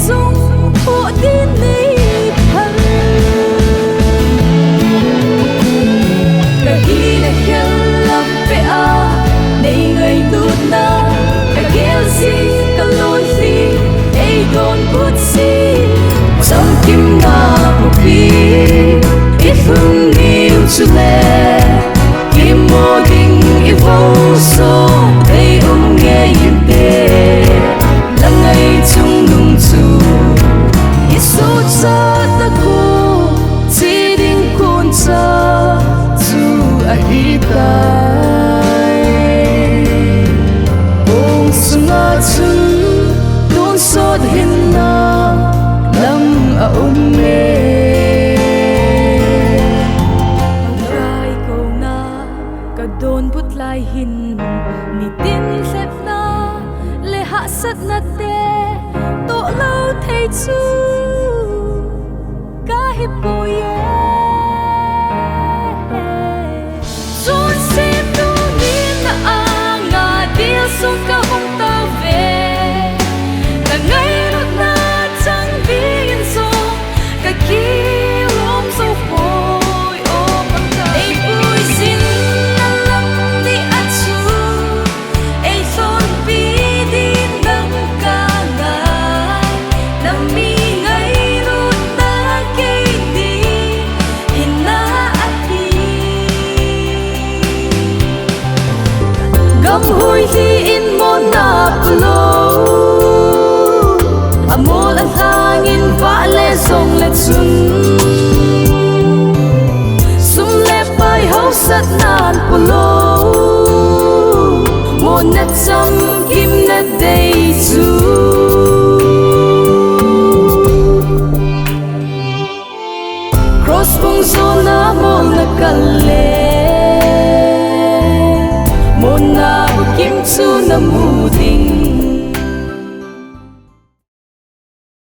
dung của tin ni thân cả hi là khéo lắm về a này người tụt na cả khéo gì cả lối gì ai đồn bút gì trong kim na của bi ít hương yêu chu lệ kim mô đình yêu vô số đây nghe yên tê là ngày chung nung chu Isu cha ta ku chỉ đinh kun cha chu a hi tai bông sunga chung đun sốt hin na lam a me rai câu na ka don put lai hin ni tin sep na le hạ sat na te to lâu thấy chu cả hiệp bồi chốn xem tu niên na a ngà điêu sông cả hông tao về cả ngày lúc na chẳng biết sông cả kia lom sâu phôi ôm ai bùi xin na lắm đi ăn chu ai son bi đi nâng ca ngài nằm mi ngày lúc na kê đi hin na đi gam hui hi in mon na plo amol ang hangin vale song let sun sum le pai ho sat nan plo mon na cham kim na dei chu cross bung zona mon na kalle mon na kim chu na mu ding